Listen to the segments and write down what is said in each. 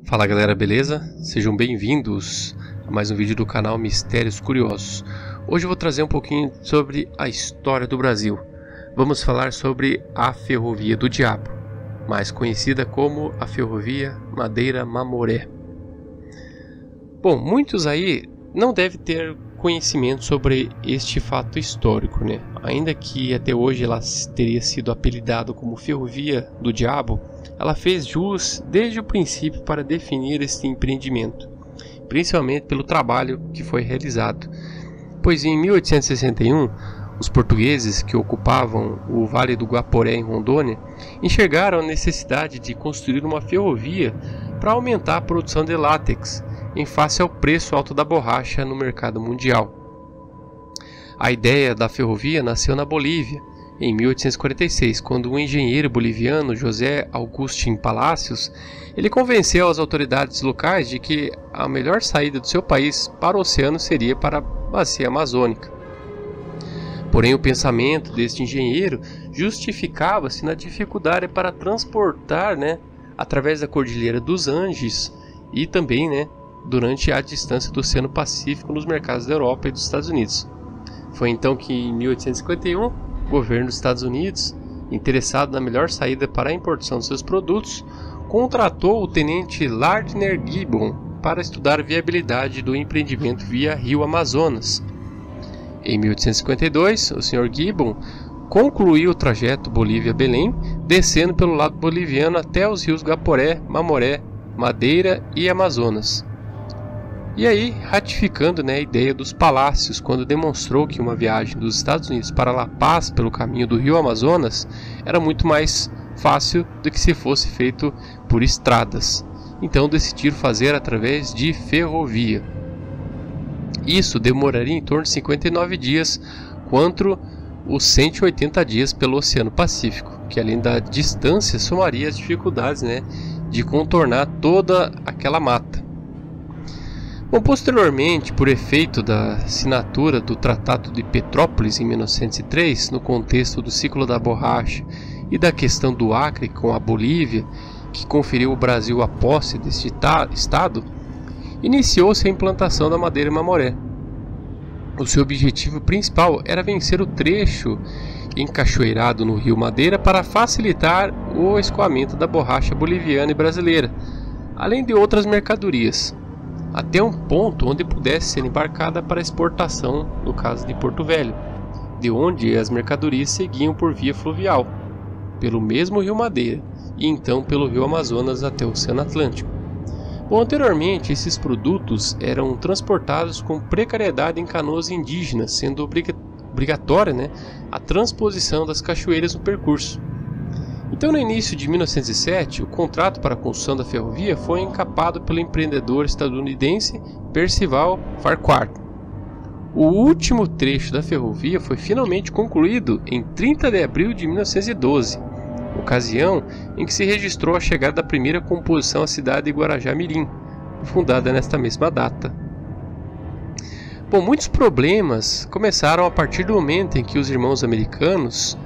Fala galera, beleza? Sejam bem-vindos a mais um vídeo do canal Mistérios Curiosos. Hoje eu vou trazer um pouquinho sobre a história do Brasil. Vamos falar sobre a Ferrovia do Diabo, mais conhecida como a Ferrovia Madeira-Mamoré. Bom, muitos aí não devem ter conhecimento sobre este fato histórico, né? Ainda que até hoje ela teria sido apelidada como Ferrovia do Diabo, ela fez jus desde o princípio para definir este empreendimento, principalmente pelo trabalho que foi realizado. Pois em 1861, os portugueses que ocupavam o Vale do Guaporé em Rondônia enxergaram a necessidade de construir uma ferrovia para aumentar a produção de látex em face ao preço alto da borracha no mercado mundial. A ideia da ferrovia nasceu na Bolívia, em 1846, quando o engenheiro boliviano José Agustín Palacios ele convenceu as autoridades locais de que a melhor saída do seu país para o oceano seria para a bacia amazônica. Porém, o pensamento deste engenheiro justificava-se na dificuldade para transportar, através da Cordilheira dos Andes e também, durante a distância do Oceano Pacífico nos mercados da Europa e dos Estados Unidos. Foi então que, em 1851, o governo dos Estados Unidos, interessado na melhor saída para a importação de seus produtos, contratou o tenente Lardner Gibbon para estudar a viabilidade do empreendimento via Rio Amazonas. Em 1852, o Sr. Gibbon concluiu o trajeto Bolívia-Belém, descendo pelo lado boliviano até os rios Guaporé, Mamoré, Madeira e Amazonas. E aí, ratificando a ideia dos Palácios, quando demonstrou que uma viagem dos Estados Unidos para La Paz pelo caminho do rio Amazonas era muito mais fácil do que se fosse feito por estradas. Então decidiram fazer através de ferrovia. Isso demoraria em torno de 59 dias, contra os 180 dias pelo Oceano Pacífico, que além da distância somaria as dificuldades de contornar toda aquela mata. Bom, posteriormente, por efeito da assinatura do Tratado de Petrópolis em 1903, no contexto do ciclo da borracha e da questão do Acre com a Bolívia, que conferiu ao Brasil a posse deste estado, iniciou-se a implantação da Madeira-Mamoré. O seu objetivo principal era vencer o trecho encachoeirado no rio Madeira para facilitar o escoamento da borracha boliviana e brasileira, além de outras mercadorias, até um ponto onde pudesse ser embarcada para exportação, no caso de Porto Velho, de onde as mercadorias seguiam por via fluvial, pelo mesmo rio Madeira, e então pelo rio Amazonas até o Oceano Atlântico. Bom, anteriormente, esses produtos eram transportados com precariedade em canoas indígenas, sendo obrigatória a transposição das cachoeiras no percurso. Então, no início de 1907, o contrato para a construção da ferrovia foi encapado pelo empreendedor estadunidense Percival Farquhar. O último trecho da ferrovia foi finalmente concluído em 30 de abril de 1912, ocasião em que se registrou a chegada da primeira composição à cidade de Guarajá-Mirim, fundada nesta mesma data. Bom, muitos problemas começaram a partir do momento em que os irmãos americanos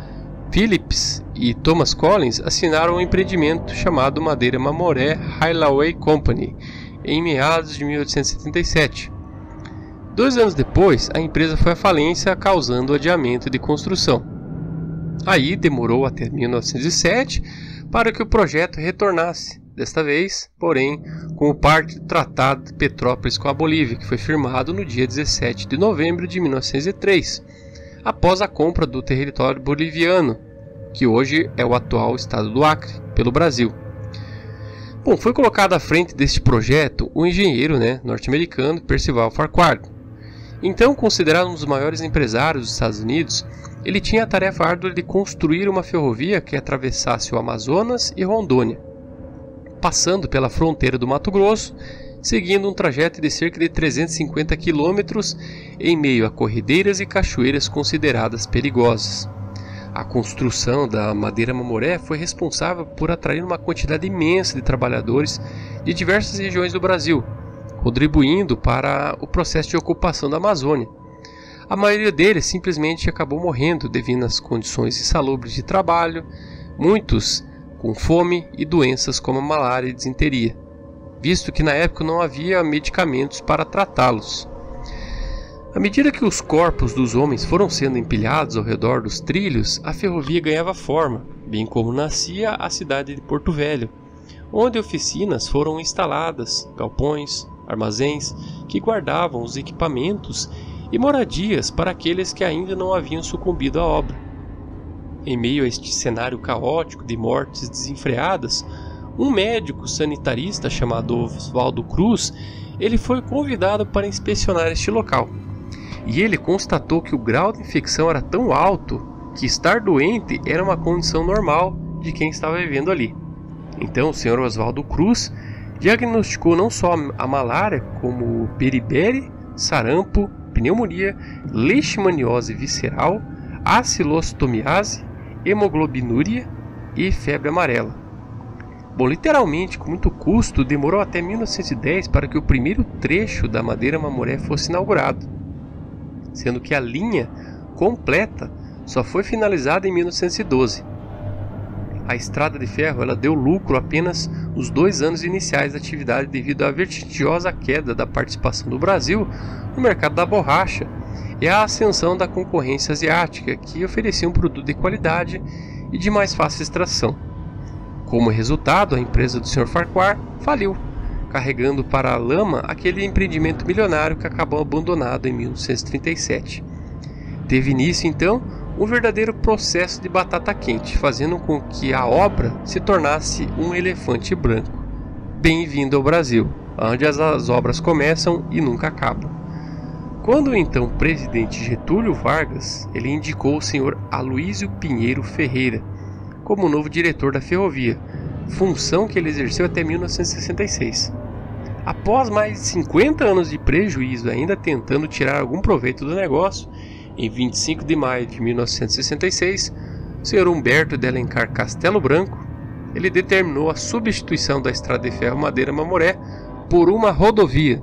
Phillips e Thomas Collins assinaram um empreendimento chamado Madeira-Mamoré Railway Company em meados de 1877. 2 anos depois, a empresa foi à falência, causando adiamento de construção. Aí demorou até 1907 para que o projeto retornasse, desta vez, porém, como parte do Tratado de Petrópolis com a Bolívia, que foi firmado no dia 17 de novembro de 1903, após a compra do território boliviano, que hoje é o atual estado do Acre, pelo Brasil. Bom, foi colocado à frente deste projeto o engenheiro norte-americano Percival Farquhar. Então, considerado um dos maiores empresários dos Estados Unidos, ele tinha a tarefa árdua de construir uma ferrovia que atravessasse o Amazonas e Rondônia, passando pela fronteira do Mato Grosso, seguindo um trajeto de cerca de 350 quilômetros em meio a corredeiras e cachoeiras consideradas perigosas. A construção da Madeira-Mamoré foi responsável por atrair uma quantidade imensa de trabalhadores de diversas regiões do Brasil, contribuindo para o processo de ocupação da Amazônia. A maioria deles simplesmente acabou morrendo devido às condições insalubres de trabalho, muitos com fome e doenças como a malária e disenteria. visto que na época não havia medicamentos para tratá-los. À medida que os corpos dos homens foram sendo empilhados ao redor dos trilhos, a ferrovia ganhava forma, bem como nascia a cidade de Porto Velho, onde oficinas foram instaladas, galpões, armazéns que guardavam os equipamentos e moradias para aqueles que ainda não haviam sucumbido à obra. Em meio a este cenário caótico de mortes desenfreadas, um médico sanitarista chamado Oswaldo Cruz, ele foi convidado para inspecionar este local. E ele constatou que o grau de infecção era tão alto que estar doente era uma condição normal de quem estava vivendo ali. Então o Sr. Oswaldo Cruz diagnosticou não só a malária, como beriberi, sarampo, pneumonia, leishmaniose visceral, acilostomiase, hemoglobinúria e febre amarela. Bom, literalmente, com muito custo, demorou até 1910 para que o primeiro trecho da Madeira-Mamoré fosse inaugurado, sendo que a linha completa só foi finalizada em 1912. A estrada de ferro ela deu lucro apenas nos 2 anos iniciais da atividade devido à vertiginosa queda da participação do Brasil no mercado da borracha e à ascensão da concorrência asiática, que oferecia um produto de qualidade e de mais fácil extração. Como resultado, a empresa do Sr. Farquhar faliu, carregando para a lama aquele empreendimento milionário que acabou abandonado em 1937. Teve início, então, um verdadeiro processo de batata quente, fazendo com que a obra se tornasse um elefante branco. Bem-vindo ao Brasil, onde as obras começam e nunca acabam. Quando o então presidente Getúlio Vargas, ele indicou o Sr. Aloísio Pinheiro Ferreira como novo diretor da ferrovia, função que ele exerceu até 1966. Após mais de 50 anos de prejuízo, ainda tentando tirar algum proveito do negócio, em 25 de maio de 1966, o Sr. Humberto de Alencar Castelo Branco, ele determinou a substituição da estrada de ferro Madeira-Mamoré por uma rodovia.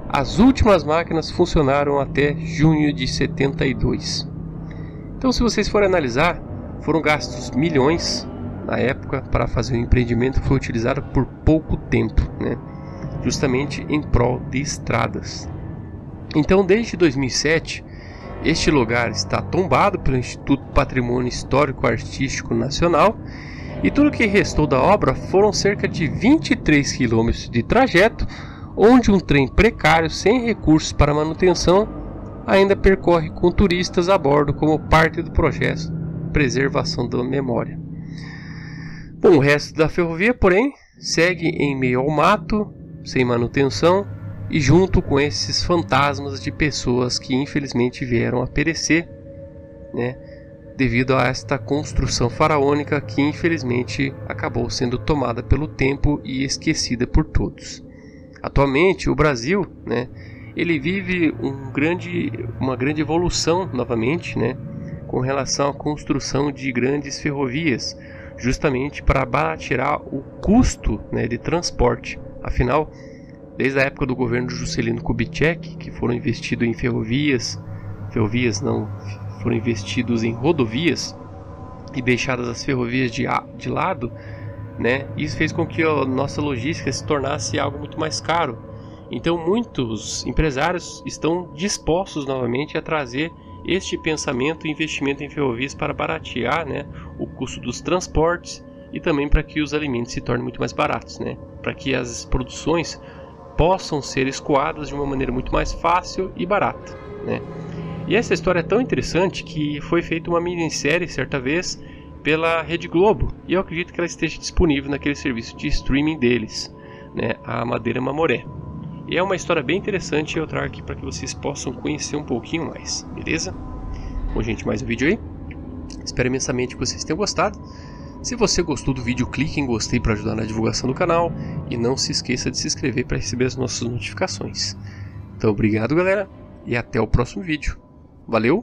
As últimas máquinas funcionaram até junho de 72. Então, se vocês forem analisar, foram gastos milhões na época para fazer um empreendimento que foi utilizado por pouco tempo, né? Justamente em prol de estradas. Então, desde 2007, este lugar está tombado pelo Instituto Patrimônio Histórico Artístico Nacional e tudo que restou da obra foram cerca de 23 quilômetros de trajeto, onde um trem precário sem recursos para manutenção ainda percorre com turistas a bordo como parte do projeto Preservação da Memória. Bom, o resto da ferrovia, porém, segue em meio ao mato, sem manutenção e junto com esses fantasmas de pessoas que infelizmente vieram a perecer, né, devido a esta construção faraônica que infelizmente acabou sendo tomada pelo tempo e esquecida por todos. Atualmente o Brasil, né, ele vive uma grande evolução novamente, né, com relação à construção de grandes ferrovias, justamente para baratear o custo, né, de transporte. Afinal, desde a época do governo Juscelino Kubitschek, que foram investidos em foram investidos em rodovias e deixadas as ferrovias de lado, né? Isso fez com que a nossa logística se tornasse algo muito mais caro. Então muitos empresários estão dispostos novamente a trazer este pensamento e investimento em ferrovias para baratear, né, o custo dos transportes e também para que os alimentos se tornem muito mais baratos, né? Para que as produções possam ser escoadas de uma maneira muito mais fácil e barata, né? E essa história é tão interessante que foi feita uma minissérie certa vez pela Rede Globo, e eu acredito que ela esteja disponível naquele serviço de streaming deles, né, a Madeira-Mamoré. E é uma história bem interessante e eu trago aqui para que vocês possam conhecer um pouquinho mais, beleza? Bom, gente, mais um vídeo aí. Espero imensamente que vocês tenham gostado. Se você gostou do vídeo, clique em gostei para ajudar na divulgação do canal e não se esqueça de se inscrever para receber as nossas notificações. Então, obrigado, galera, e até o próximo vídeo. Valeu!